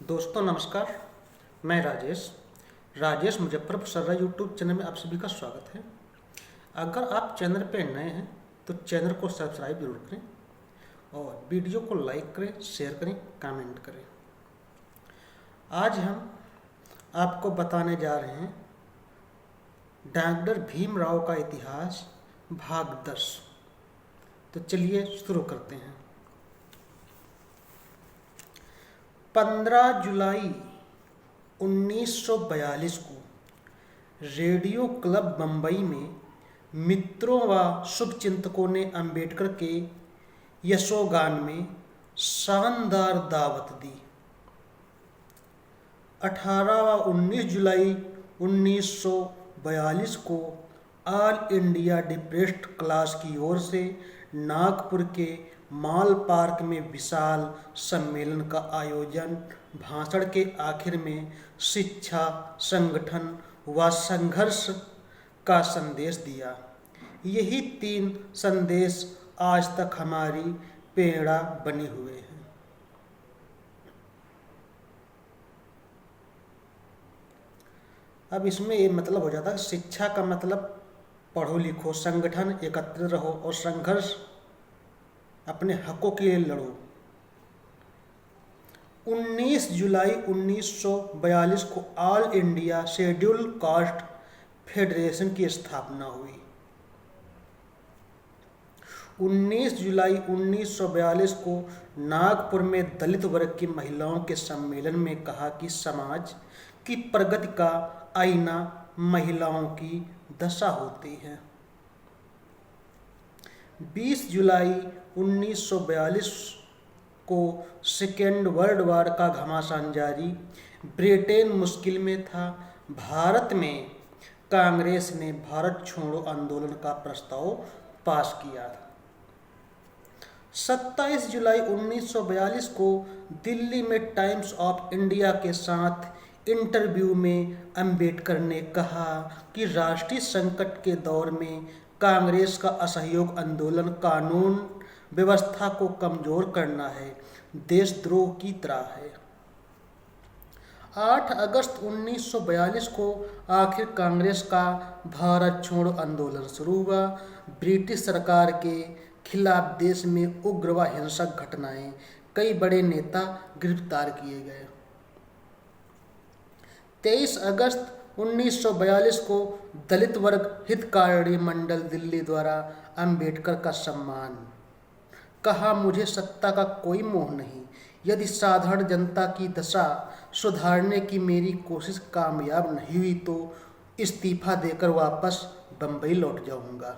दोस्तों नमस्कार। मैं राजेश मुजफ्फरपुर सर्रा यूट्यूब चैनल में आप सभी का स्वागत है। अगर आप चैनल पे नए हैं तो चैनल को सब्सक्राइब जरूर करें और वीडियो को लाइक करें, शेयर करें, कमेंट करें। आज हम आपको बताने जा रहे हैं डॉक्टर भीमराव का इतिहास भाग 10। तो चलिए शुरू करते हैं। 15 जुलाई 1942 को रेडियो क्लब बम्बई में मित्रों व शुभचिंतकों ने अंबेडकर के यशोगान में शानदार दावत दी। 18 व 19 जुलाई 1942 को ऑल इंडिया डिप्रेस्ड क्लास की ओर से नागपुर के माल पार्क में विशाल सम्मेलन का आयोजन। भाषण के आखिर में शिक्षा, संगठन व संघर्ष का संदेश दिया। यही 3 संदेश आज तक हमारी प्रेरणा बने हुए हैं। अब इसमें ये मतलब हो जाता है, शिक्षा का मतलब पढ़ो लिखो, संगठन एकत्रित रहो और संघर्ष अपने हकों के लिए लड़ो। 19 जुलाई 1942 को all India schedule caste federation की स्थापना हुई। 19 जुलाई 1942 को नागपुर में दलित वर्ग की महिलाओं के सम्मेलन में कहा कि समाज की प्रगति का आईना महिलाओं की दशा होती है। 20 जुलाई 1942 को सेकेंड वर्ल्ड वॉर का घमासान जारी। ब्रिटेन मुश्किल में था। भारत में कांग्रेस ने भारत छोड़ो आंदोलन का प्रस्ताव पास किया। 27 जुलाई 1942 को दिल्ली में टाइम्स ऑफ इंडिया के साथ इंटरव्यू में अंबेडकर ने कहा कि राष्ट्रीय संकट के दौर में कांग्रेस का असहयोग आंदोलन कानून व्यवस्था को कमजोर करना है, देशद्रोह की तरह है। 8 अगस्त 1942 को आखिर कांग्रेस का भारत छोड़ो आंदोलन शुरू हुआ। ब्रिटिश सरकार के खिलाफ देश में उग्र व हिंसक घटनाएं, कई बड़े नेता गिरफ्तार किए गए। 23 अगस्त 1942 को दलित वर्ग हितकारी मंडल दिल्ली द्वारा अंबेडकर का सम्मान। कहा, मुझे सत्ता का कोई मोह नहीं। यदि साधारण जनता की दशा सुधारने की मेरी कोशिश कामयाब नहीं हुई तो इस्तीफा देकर वापस बंबई लौट जाऊंगा।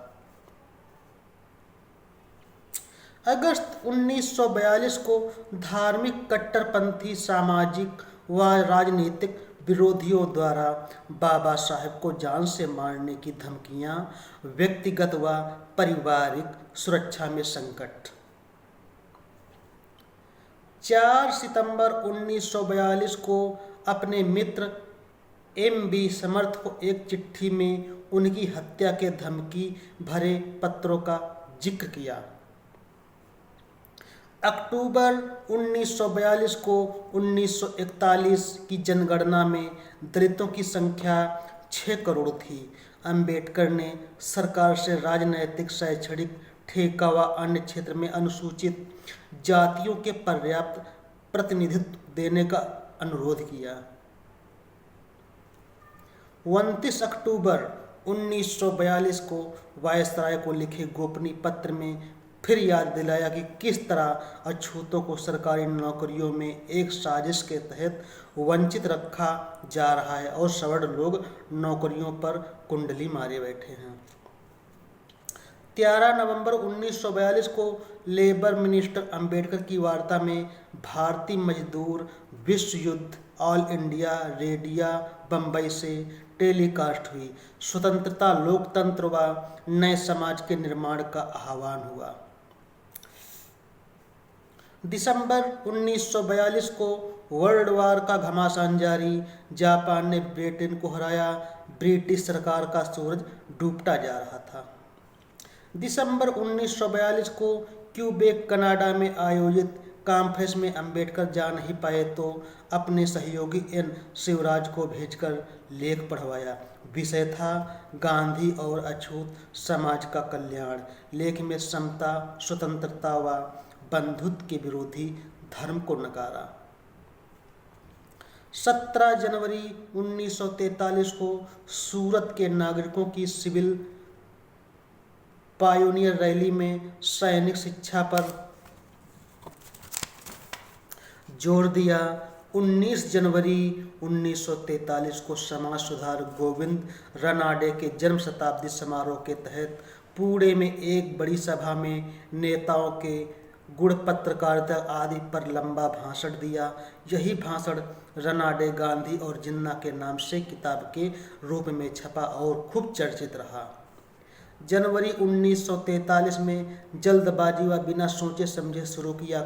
अगस्त 1942 को धार्मिक कट्टरपंथी सामाजिक व राजनीतिक विरोधियों द्वारा बाबा साहेब को जान से मारने की धमकियां, व्यक्तिगत व पारिवारिक सुरक्षा में संकट। 4 सितंबर 1942 को अपने मित्र M.B. समर्थ को एक चिट्ठी में उनकी हत्या के धमकी भरे पत्रों का जिक्र किया। अक्टूबर 1942 को 1941 की जनगणना में दलितों की संख्या 6 करोड़ थी। अंबेडकर ने सरकार से राजनैतिक, शैक्षणिक, ठेका व अन्य क्षेत्र में अनुसूचित जातियों के पर्याप्त प्रतिनिधित्व देने का अनुरोध किया। 29 अक्टूबर 1942 को वायसराय को लिखे गोपनीय पत्र में फिर याद दिलाया कि किस तरह अछूतों को सरकारी नौकरियों में एक साजिश के तहत वंचित रखा जा रहा है और सवर्ण लोग नौकरियों पर कुंडली मारे बैठे हैं। 13 नवंबर 1942 को लेबर मिनिस्टर अंबेडकर की वार्ता में भारतीय मजदूर विश्व युद्ध ऑल इंडिया रेडियो बम्बई से टेलीकास्ट हुई। स्वतंत्रता, लोकतंत्र व नए समाज के निर्माण का आह्वान हुआ। दिसंबर 1942 को वर्ल्ड वॉर का घमासान जारी। जापान ने ब्रिटेन को हराया। ब्रिटिश सरकार का सूरज डूबता जा रहा था। दिसंबर 1942 को क्यूबेक कनाडा में आयोजित कॉन्फ्रेंस में अंबेडकर जा नहीं पाए तो अपने सहयोगी एन शिवराज को भेजकर लेख पढ़वाया। विषय था गांधी और अछूत समाज का कल्याण। लेख में समता, स्वतंत्रता व बंधुत्व के विरोधी धर्म को नकारा। 17 जनवरी 1943 को सूरत के नागरिकों की सिविल पायोनियर रैली में सैनिक शिक्षा पर जोर दिया। 19 जनवरी 1943 को समाज सुधार गोविंद रनाडे के जन्म शताब्दी समारोह के तहत पुणे में एक बड़ी सभा में नेताओं के गुण, पत्रकारिता आदि पर लंबा भाषण दिया। यही भाषण रनाडे, गांधी और जिन्ना के नाम से किताब के रूप में छपा और खूब चर्चित रहा। जनवरी 1943 में जल्दबाजी व बिना सोचे समझे शुरू किया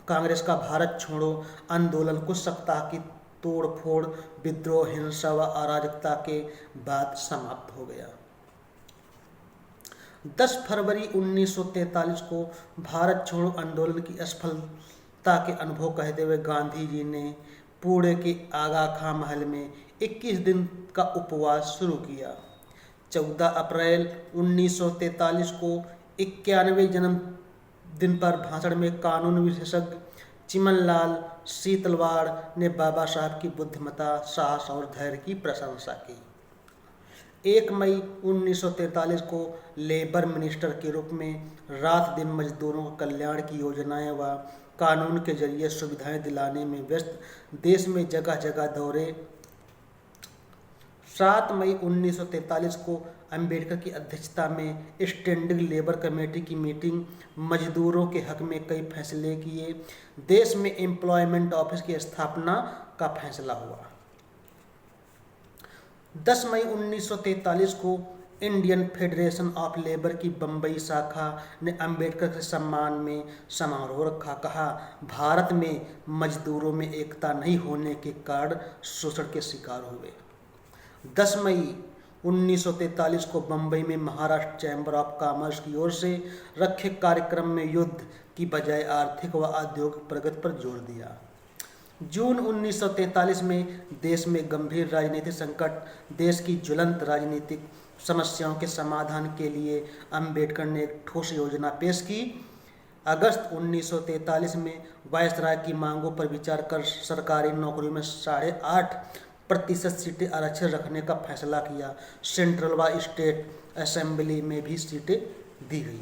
कांग्रेस का भारत छोड़ो आंदोलन कुछ सप्ताह की तोड़फोड़, विद्रोह, हिंसा व अराजकता के बाद समाप्त हो गया। 10 फरवरी 1943 को भारत छोड़ो आंदोलन की असफलता के अनुभव कहते हुए गांधी जी ने पुणे के आगा खां महल में 21 दिन का उपवास शुरू किया। 14 अप्रैल 1943 को 91वें जन्मदिन पर भाषण में कानून विशेषज्ञ चिमनलाल सीतलवाड़ ने बाबा साहब की बुद्धिमत्ता, साहस और धैर्य की प्रशंसा की। 1 मई 1943 को लेबर मिनिस्टर के रूप में रात दिन मजदूरों को कल्याण की योजनाएं व कानून के जरिए सुविधाएं दिलाने में व्यस्त देश में जगह जगह दौरे। 7 मई 1943 को अंबेडकर की अध्यक्षता में स्टैंडिंग लेबर कमेटी की मीटिंग, मजदूरों के हक में कई फैसले किए। देश में एम्प्लॉयमेंट ऑफिस की स्थापना का फैसला हुआ। 10 मई 1943 को इंडियन फेडरेशन ऑफ लेबर की बम्बई शाखा ने अंबेडकर के सम्मान में समारोह रखा। कहा, भारत में मजदूरों में एकता नहीं होने के कारण शोषण के शिकार हुए। 10 मई 1943 को बम्बई में महाराष्ट्र चैम्बर ऑफ कॉमर्स की ओर से रखे कार्यक्रम में युद्ध की बजाय आर्थिक व औद्योगिक प्रगति पर जोर दिया। जून 1943 में देश में गंभीर राजनीतिक संकट, देश की ज्वलंत राजनीतिक समस्याओं के समाधान के लिए अंबेडकर ने एक ठोस योजना पेश की। अगस्त 1943 में वायसराय की मांगों पर विचार कर सरकारी नौकरियों में 8.5% सीटें आरक्षण रखने का फैसला किया। सेंट्रल व स्टेट असेंबली में भी सीटें दी गई।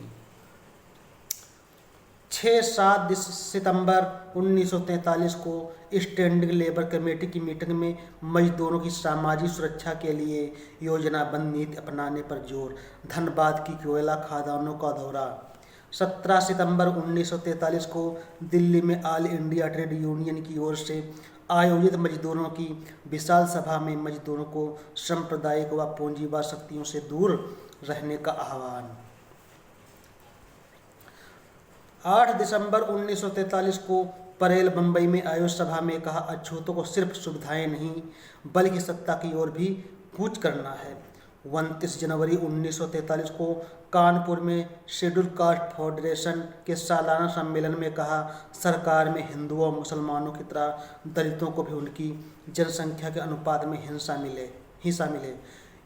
6-7 सितंबर 1943 को स्टैंडिंग लेबर कमेटी की मीटिंग में मजदूरों की सामाजिक सुरक्षा के लिए योजनाबद्ध नीति अपनाने पर जोर। धनबाद की कोयला खदानों का दौरा। 17 सितंबर 1943 को दिल्ली में ऑल इंडिया ट्रेड यूनियन की ओर से आयोजित मजदूरों की विशाल सभा में मजदूरों को सांप्रदायिक व पूंजीवाद शक्तियों से दूर रहने का आह्वान। 8 दिसंबर 1943 को परेल बम्बई में आयोजित सभा में कहा, अछूतों को सिर्फ सुविधाएं नहीं बल्कि सत्ता की ओर भी कूच करना है। 29 जनवरी 1943 को कानपुर में शेड्यूल कास्ट फेडरेशन के सालाना सम्मेलन में कहा, सरकार में हिंदुओं और मुसलमानों की तरह दलितों को भी उनकी जनसंख्या के अनुपात में हिस्सा मिले।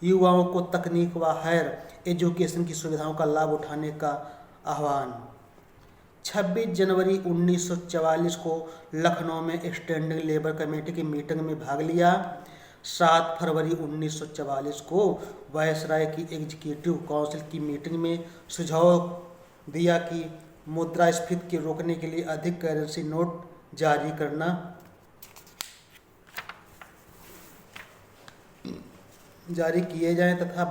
युवाओं को तकनीक व हायर एजुकेशन की सुविधाओं का लाभ उठाने का आह्वान। 26 जनवरी 1944 को लखनऊ में स्टैंडिंग लेबर कमेटी की मीटिंग में भाग लिया। 7 फरवरी 1944 को वायसराय की एग्जीक्यूटिव काउंसिल की मीटिंग में सुझाव दिया कि मुद्रास्फीति को रोकने के लिए अधिक करेंसी नोट जारी किए जाएं तथा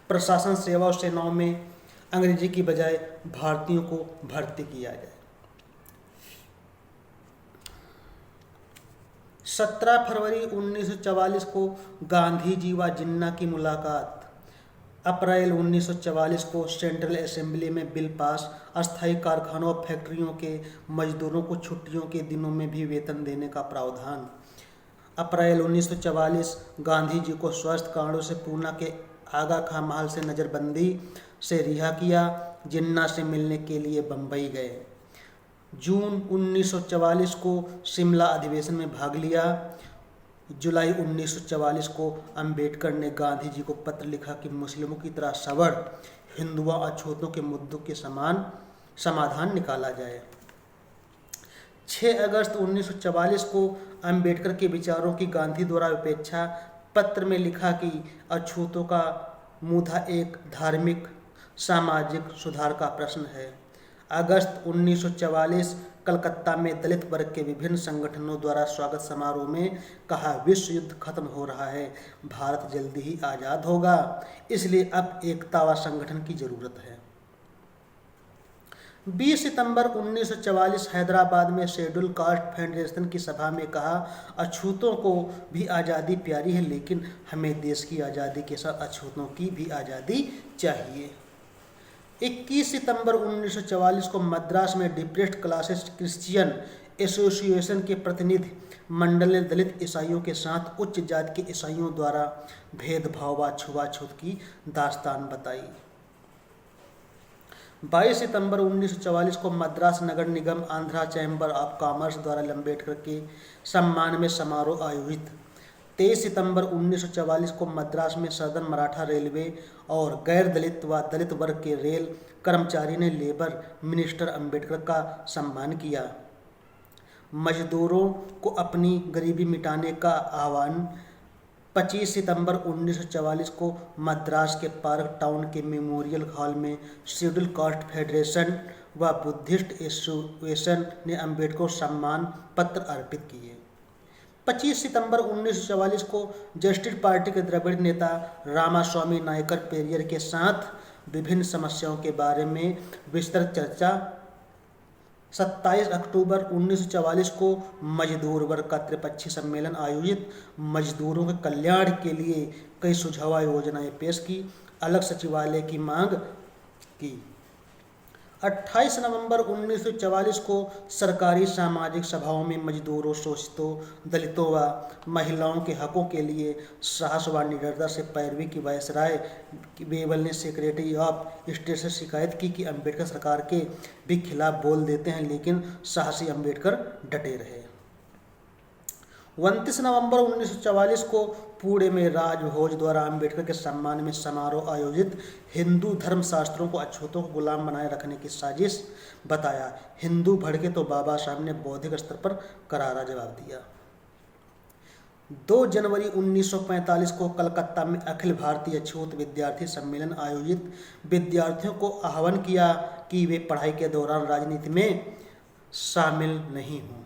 प्रशासन सेवा और सेनाओं में अंग्रेजी की बजाय भारतीयों को भर्ती किया जाए। 17 फरवरी 1944 को गांधी जी व जिन्ना की मुलाकात। अप्रैल 1944 को सेंट्रल असेंबली में बिल पास, अस्थायी कारखानों और फैक्ट्रियों के मजदूरों को छुट्टियों के दिनों में भी वेतन देने का प्रावधान। अप्रैल 1944 गांधी जी को स्वास्थ्य कारणों से पूना के आगा खां महल से नज़रबंदी से रिहा किया। जिन्ना से मिलने के लिए बम्बई गए। जून 1944 को शिमला अधिवेशन में भाग लिया। जुलाई 1944 को अंबेडकर ने गांधी जी को पत्र लिखा कि मुस्लिमों की तरह सवर्ण, हिंदुओं और अछूतों के मुद्दों के समान समाधान निकाला जाए। 6 अगस्त 1944 को अंबेडकर के विचारों की गांधी द्वारा उपेक्षा, पत्र में लिखा कि अछूतों का मुद्दा एक धार्मिक सामाजिक सुधार का प्रश्न है। अगस्त 1944 कलकत्ता में दलित वर्ग के विभिन्न संगठनों द्वारा स्वागत समारोह में कहा, विश्व युद्ध खत्म हो रहा है, भारत जल्दी ही आज़ाद होगा, इसलिए अब एकता व संगठन की जरूरत है। 20 सितंबर 1944 हैदराबाद में शेड्यूल कास्ट फेडरेशन की सभा में कहा, अछूतों को भी आज़ादी प्यारी है, लेकिन हमें देश की आज़ादी के साथ अछूतों की भी आज़ादी चाहिए। 21 सितंबर 1944 को मद्रास में डिप्रेस्ड क्लासेस क्रिश्चियन एसोसिएशन के प्रतिनिधि मंडल ने दलित ईसाइयों के साथ उच्च जाति के ईसाइयों द्वारा भेदभाव व छुआछूत की दास्तान बताई। 22 सितंबर 1944 को मद्रास नगर निगम आंध्रा चैम्बर ऑफ कॉमर्स द्वारा अम्बेडकर के सम्मान में समारोह आयोजित। 23 सितंबर 1944 को मद्रास में सदर्न मराठा रेलवे और गैर दलित व दलित वर्ग के रेल कर्मचारी ने लेबर मिनिस्टर अम्बेडकर का सम्मान किया। मजदूरों को अपनी गरीबी मिटाने का आह्वान। 25 सितंबर 1944 को मद्रास के पार्क टाउन के मेमोरियल हॉल में शेड्यूल कास्ट फेडरेशन व बुद्धिस्ट एसोसिएशन ने अम्बेडकर को सम्मान पत्र अर्पित किए। 25 सितंबर 1944 को जस्टिस पार्टी के द्रविड़ नेता रामास्वामी नायकर पेरियर के साथ विभिन्न समस्याओं के बारे में विस्तृत चर्चा। 27 अक्टूबर 1944 को मजदूर वर्ग का त्रिपक्षीय सम्मेलन आयोजित, मजदूरों के कल्याण के लिए कई सुझाव योजनाएं पेश की, अलग सचिवालय की मांग की। 28 नवंबर 1944 को सरकारी सामाजिक सभाओं में मजदूरों, शोषितों, दलितों व महिलाओं के हकों के लिए साहस व निडरता से पैरवी की वायसराय वेवल ने सेक्रेटरी ऑफ स्टेट से शिकायत की कि अम्बेडकर सरकार के भी खिलाफ बोल देते हैं, लेकिन साहसी अम्बेडकर डटे रहे। 29 नवंबर 1944 को पुणे में राजभोज द्वारा अम्बेडकर के सम्मान में समारोह आयोजित, हिंदू धर्मशास्त्रों को अछूतों को गुलाम बनाए रखने की साजिश बताया। हिंदू भड़के तो बाबा साहब ने बौद्धिक स्तर पर करारा जवाब दिया। 2 जनवरी 1945 को कलकत्ता में अखिल भारतीय अछूत विद्यार्थी सम्मेलन आयोजित, विद्यार्थियों को आह्वान किया कि वे पढ़ाई के दौरान राजनीति में शामिल नहीं हों।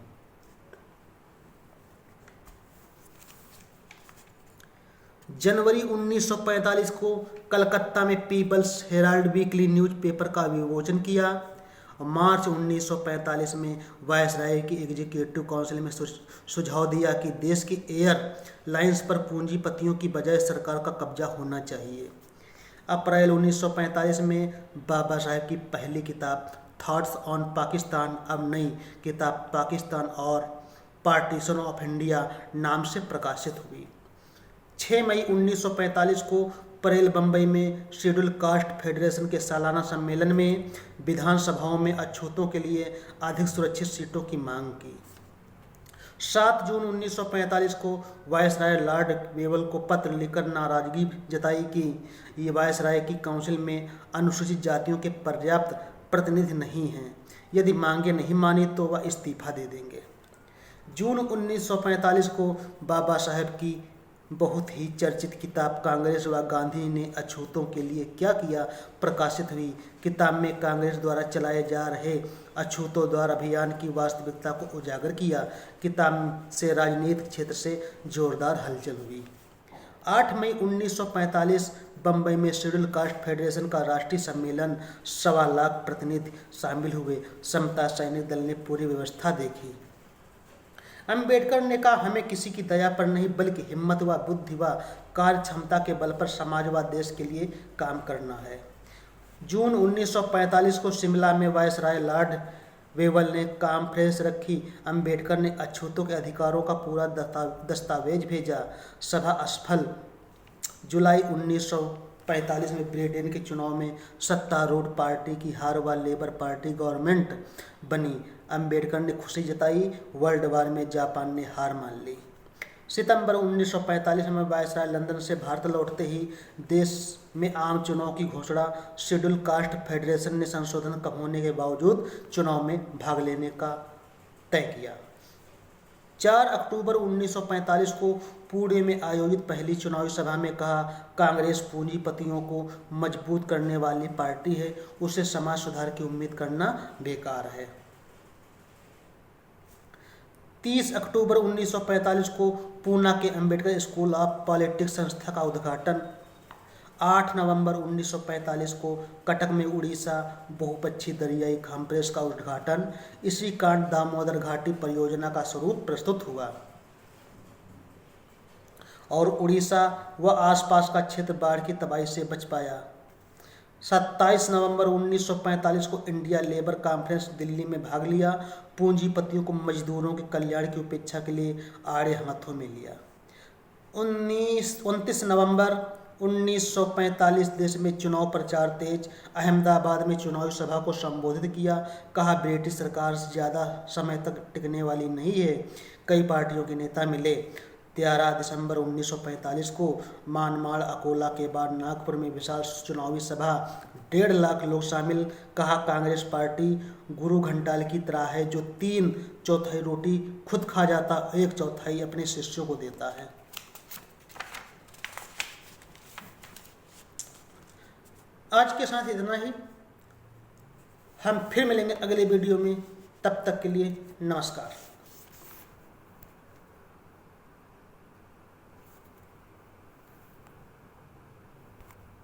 जनवरी 1945 को कलकत्ता में पीपल्स हेराल्ड वीकली न्यूज़पेपर का विमोचन किया। मार्च 1945 में वायसराय की एग्जीक्यूटिव काउंसिल में सुझाव दिया कि देश की एयर लाइंस पर पूंजीपतियों की बजाय सरकार का कब्जा होना चाहिए। अप्रैल 1945 में बाबा साहब की पहली किताब थॉट्स ऑन पाकिस्तान, अब नई किताब पाकिस्तान और पार्टीशन ऑफ इंडिया नाम से प्रकाशित हुई। 6 मई 1945 को परेल बम्बई में शेड्यूल कास्ट फेडरेशन के सालाना सम्मेलन में विधानसभाओं में अछूतों के लिए अधिक सुरक्षित सीटों की मांग की। 7 जून 1945 को वायसराय लॉर्ड वेवल को पत्र लिखकर नाराजगी जताई कि ये वायसराय की काउंसिल में अनुसूचित जातियों के पर्याप्त प्रतिनिधि नहीं हैं, यदि मांगे नहीं मानी तो वह इस्तीफा दे देंगे। जून 1945 को बाबा साहब की बहुत ही चर्चित किताब कांग्रेस व गांधी ने अछूतों के लिए क्या किया प्रकाशित हुई। किताब में कांग्रेस द्वारा चलाए जा रहे अछूतों द्वारा अभियान की वास्तविकता को उजागर किया। किताब से राजनीतिक क्षेत्र से जोरदार हलचल हुई। 8 मई 1945 बम्बई में शेड्यूल कास्ट फेडरेशन का राष्ट्रीय सम्मेलन, 1.25 लाख प्रतिनिधि शामिल हुए। समता सैनिक दल ने पूरी व्यवस्था देखी। अम्बेडकर ने कहा, हमें किसी की दया पर नहीं बल्कि हिम्मत व बुद्धि व कार्य क्षमता के बल पर समाज व देश के लिए काम करना है। जून 1945 को शिमला में वायसराय लॉर्ड वेवल ने कॉन्फ्रेंस रखी। अम्बेडकर ने अछूतों के अधिकारों का पूरा दस्तावेज भेजा। सभा असफल। जुलाई 1945 में ब्रिटेन के चुनाव में सत्तारूढ़ पार्टी की हार व लेबर पार्टी गवर्नमेंट बनी। अंबेडकर ने खुशी जताई। वर्ल्ड वार में जापान ने हार मान ली। सितंबर 1945 में वायसराय लंदन से भारत लौटते ही देश में आम चुनाव की घोषणा। शेड्यूल कास्ट फेडरेशन ने संशोधन कम होने के बावजूद चुनाव में भाग लेने का तय किया। 4 अक्टूबर 1945 को पुणे में आयोजित पहली चुनावी सभा में कहा, कांग्रेस पूंजीपतियों को मजबूत करने वाली पार्टी है, उसे समाज सुधार की उम्मीद करना बेकार है। 30 अक्टूबर 1945 को पूना के अंबेडकर स्कूल ऑफ पॉलिटिक्स संस्था का उद्घाटन। 8 नवंबर 1945 को कटक में उड़ीसा बहुपक्षीय दरियाई कॉन्फ्रेंस का उद्घाटन। इसी कारण दामोदर घाटी परियोजना का स्वरूप प्रस्तुत हुआ और उड़ीसा व आसपास का क्षेत्र बाढ़ की तबाही से बच पाया। 27 नवंबर 1945 को इंडिया लेबर कॉन्फ्रेंस दिल्ली में भाग लिया। पूंजीपतियों को मजदूरों के कल्याण की उपेक्षा के लिए आड़े हाथों में लिया। 29 नवंबर 1945 देश में चुनाव प्रचार तेज। अहमदाबाद में चुनावी सभा को संबोधित किया। कहा, ब्रिटिश सरकार ज़्यादा समय तक टिकने वाली नहीं है। कई पार्टियों के नेता मिले। 13 दिसंबर 1945 को मानमाड़ अकोला के बाद नागपुर में विशाल चुनावी सभा। 1.5 लाख लोग शामिल। कहा, कांग्रेस पार्टी गुरु घंटाल की तरह है, जो 3/4 रोटी खुद खा जाता, 1/4 अपने शिष्यों को देता है। आज के साथ इतना ही। हम फिर मिलेंगे अगले वीडियो में। तब तक के लिए नमस्कार।